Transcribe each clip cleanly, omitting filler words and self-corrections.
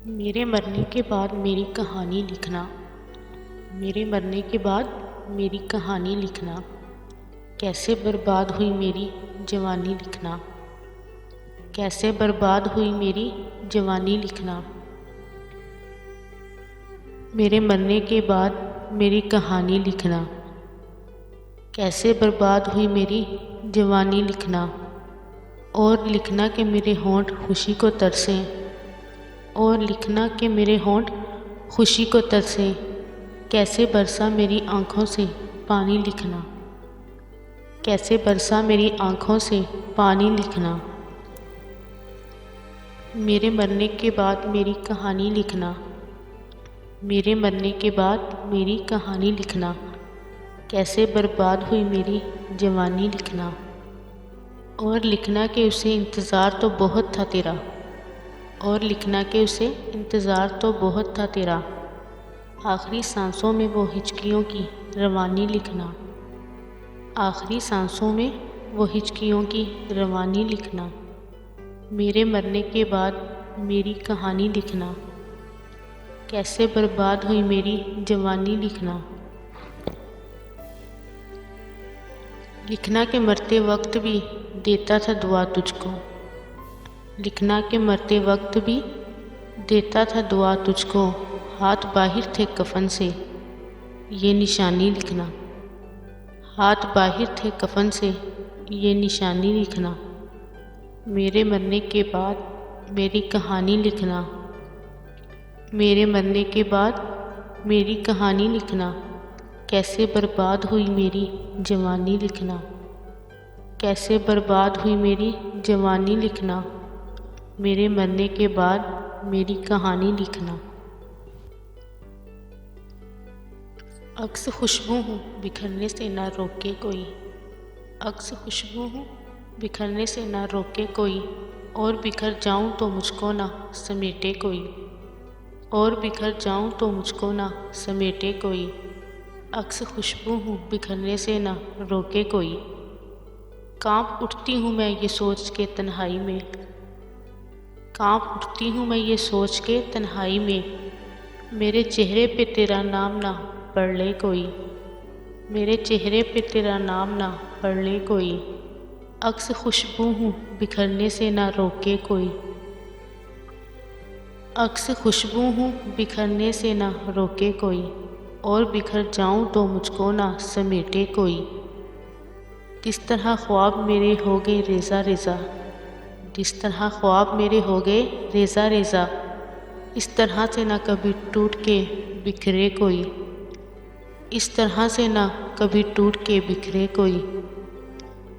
मेरे मरने के बाद मेरी कहानी लिखना। मेरे मरने के बाद मेरी कहानी लिखना। कैसे बर्बाद हुई मेरी जवानी लिखना। कैसे बर्बाद हुई मेरी जवानी लिखना। मेरे मरने के बाद मेरी कहानी लिखना। कैसे बर्बाद हुई मेरी जवानी लिखना। और लिखना कि मेरे होंठ खुशी को तरसें। और लिखना कि मेरे होंठ खुशी को तरसें। कैसे बरसा मेरी आँखों से पानी लिखना। कैसे बरसा मेरी आँखों से पानी लिखना। मेरे मरने के बाद मेरी कहानी लिखना। मेरे मरने के बाद मेरी कहानी लिखना। कैसे बर्बाद हुई मेरी जवानी लिखना। और लिखना कि उसे इंतज़ार तो बहुत था तेरा। और लिखना कि उसे इंतज़ार तो बहुत था तेरा। आखिरी सांसों में वो हिचकियों की रवानी लिखना। आखिरी सांसों में वो हिचकियों की रवानी लिखना। मेरे मरने के बाद मेरी कहानी लिखना। कैसे बर्बाद हुई मेरी जवानी लिखना। लिखना के मरते वक्त भी देता था दुआ तुझको। लिखना के मरते वक्त भी देता था दुआ तुझको। हाथ बाहिर थे कफन से ये निशानी लिखना। हाथ बाहिर थे कफन से ये निशानी लिखना। मेरे मरने के बाद मेरी कहानी लिखना। मेरे मरने के बाद मेरी कहानी लिखना। कैसे बर्बाद हुई मेरी जवानी लिखना। कैसे बर्बाद हुई मेरी जवानी लिखना। मेरे मरने के बाद मेरी कहानी लिखना। अक्स खुशबू हूँ बिखरने से ना रोके कोई। अक्स खुशबू हूँ बिखरने से ना रोके कोई। और बिखर जाऊँ तो मुझको ना समेटे कोई। और बिखर जाऊँ तो मुझको ना समेटे कोई। अक्स खुशबू हूँ बिखरने से ना रोके कोई। कांप उठती हूँ मैं ये सोच के तन्हाई में। कांप उठती हूँ मैं ये सोच के तन्हाई में। मेरे चेहरे पे तेरा नाम ना पढ़ ले कोई। मेरे चेहरे पे तेरा नाम ना पढ़ ले कोई। अक्स खुशबू हूँ बिखरने से ना रोके कोई। अक्स खुशबू हूँ बिखरने से ना रोके कोई। और बिखर जाऊँ तो मुझको ना समेटे कोई। किस तरह ख्वाब मेरे हो गए रेज़ा रेज़ा। जिस तरह ख्वाब मेरे हो गए रेज़ा रेज़ा। इस तरह से ना कभी टूट के बिखरे कोई। इस तरह से ना कभी टूट के बिखरे कोई।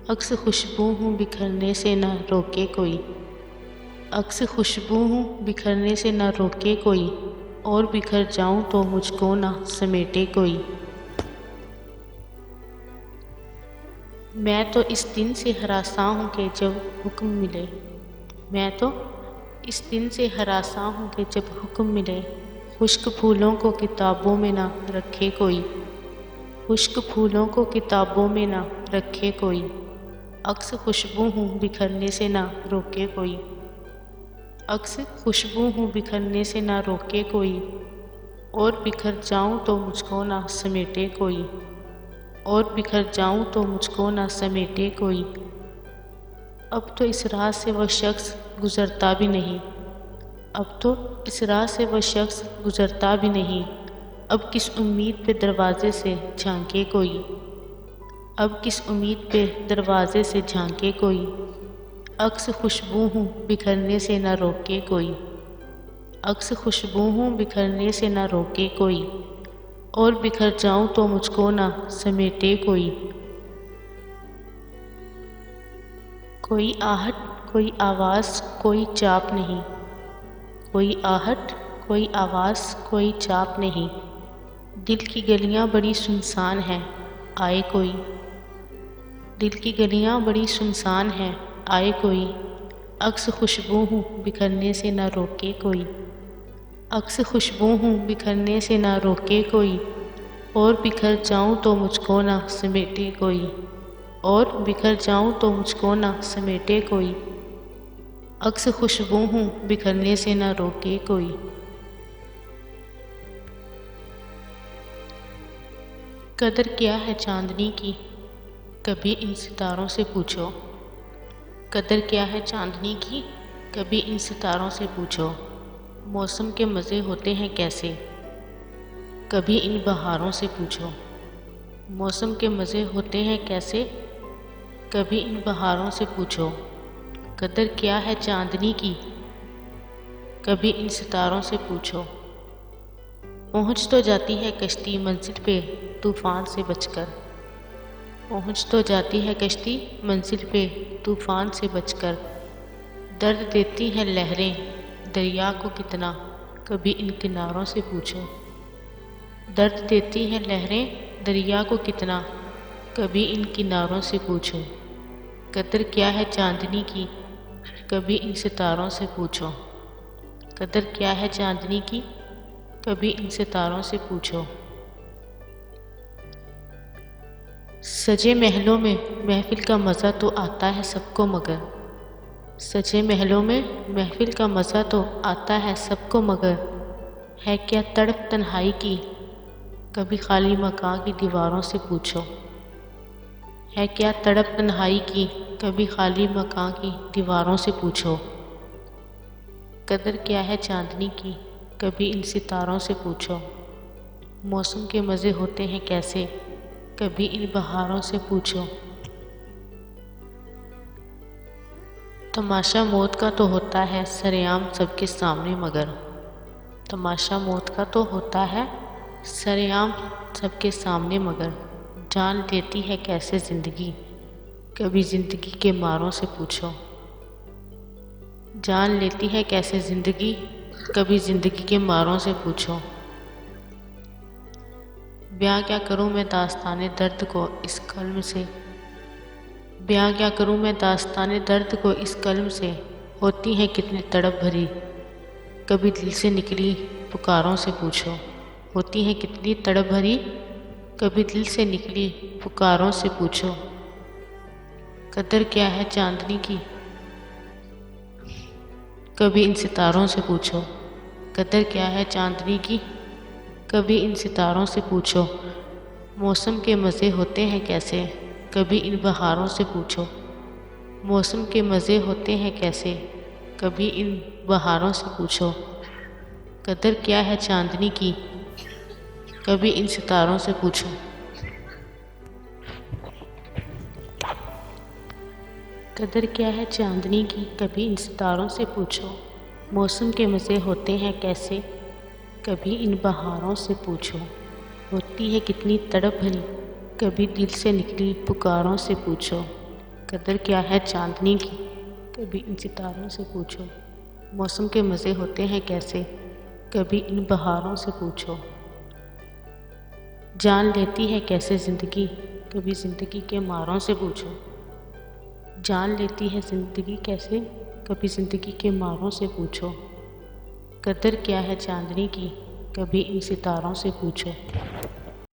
अक्स खुशबू हूँ बिखरने से ना रोके कोई। अक्स खुशबू हूँ बिखरने से ना रोके कोई। और बिखर जाऊँ तो मुझको ना समेटे कोई। मैं तो इस दिन से हरासा हूँ कि जब हुक्म मिले। मैं तो इस दिन से हरासा हूँ कि जब हुक्म मिले। खुश्क फूलों को किताबों में ना रखे कोई। खुश्क फूलों को किताबों में ना रखे कोई। अक्स खुशबू हूँ बिखरने से ना रोके कोई। अक्स खुशबू हूँ बिखरने से ना रोके कोई। और बिखर जाऊँ तो मुझको ना समेटे कोई। और बिखर जाऊँ तो मुझको ना समेटे कोई। अब तो इस राह से वह शख्स गुज़रता भी नहीं। अब तो इस राह से वह शख्स गुज़रता भी नहीं। अब किस उम्मीद पे दरवाज़े से झांके कोई। अब किस उम्मीद पे दरवाज़े से झांके कोई। अक्स खुशबू हूँ बिखरने से ना रोके कोई। अक्स खुशबू हूँ बिखरने से ना रोके कोई। और बिखर जाऊँ तो मुझको ना समेटे कोई। कोई आहट कोई आवाज़ कोई चाप नहीं। कोई आहट कोई आवाज़ कोई चाप नहीं। दिल की गलियाँ बड़ी सुनसान हैं आए कोई। दिल की गलियाँ बड़ी सुनसान हैं आए कोई। अक्स खुशबू हूँ बिखरने से ना रोके कोई। अक्स खुशबू हूँ बिखरने से ना रोके कोई। और बिखर जाऊँ तो मुझको ना समेटे कोई। और बिखर जाऊँ तो मुझको ना समेटे कोई। अक्स खुशबू हूँ बिखरने से न रोके कोई। कदर क्या है चांदनी की, कभी इन सितारों से पूछो। कदर क्या है चांदनी की, कभी इन सितारों से पूछो। मौसम के मज़े होते हैं कैसे, कभी इन बहारों से पूछो। मौसम के मज़े होते हैं कैसे, कभी इन बहारों से पूछो। कदर क्या है चांदनी की, कभी इन सितारों से पूछो। पहुँच तो जाती है कश्ती मंजिल पे तूफ़ान से बचकर। पहुँच तो जाती है कश्ती मंजिल पे तूफ़ान से बचकर। दर्द देती हैं लहरें दरिया को कितना, कभी इन किनारों से पूछो। दर्द देती हैं लहरें दरिया को कितना, कभी इन किनारों से पूछो। कदर क्या है चांदनी की, कभी इन सितारों से पूछो। कदर क्या है चांदनी की, कभी इन सितारों से पूछो। सजे महलों में महफिल का मज़ा तो आता है सबको मगर। सजे महलों में महफिल का मज़ा तो आता है सबको मगर। है क्या तड़प तन्हाई की, कभी खाली मकान की दीवारों से पूछो। है क्या तड़प तन्हाई की, कभी खाली मकान की दीवारों से पूछो। कदर क्या है चांदनी की, कभी इन सितारों से पूछो। मौसम के मज़े होते हैं कैसे, कभी इन बहारों से पूछो। तमाशा मौत का तो होता है सरेआम सबके सामने मगर। तमाशा मौत का तो होता है सरेआम सबके सामने मगर। जान लेती है कैसे ज़िंदगी, कभी ज़िंदगी के मारों से पूछो। जान लेती है कैसे ज़िंदगी, कभी ज़िंदगी के मारों से पूछो। बयां क्या करूं मैं दास्ताने दर्द को इस कलम से। बयां क्या करूं मैं दास्ताने दर्द को इस कलम से। होती हैं कितनी तड़प भरी, कभी दिल से निकली पुकारों से पूछो। होती हैं कितनी तड़प भरी, कभी दिल से निकली पुकारों से पूछो। कदर क्या है चांदनी की, कभी इन सितारों से पूछो। कदर क्या है चांदनी की, कभी इन सितारों से पूछो। मौसम के मज़े होते हैं कैसे, कभी इन बहारों से पूछो। मौसम के मज़े होते हैं कैसे, कभी इन बहारों से पूछो। कदर क्या है चांदनी की, कभी इन सितारों से पूछो। कदर क्या है चांदनी की, कभी इन सितारों से पूछो। मौसम के मज़े होते हैं कैसे, कभी इन बहारों से पूछो। होती है कितनी तड़प भरी, कभी दिल से निकली पुकारों से पूछो। कदर क्या है चांदनी की, कभी इन सितारों से पूछो। मौसम के मज़े होते हैं कैसे, कभी इन बहारों से पूछो। जान लेती है कैसे ज़िंदगी, कभी ज़िंदगी के मारों से पूछो। जान लेती है ज़िंदगी कैसे, कभी ज़िंदगी के मारों से पूछो। कदर क्या है चांदनी की, कभी इन सितारों से पूछो।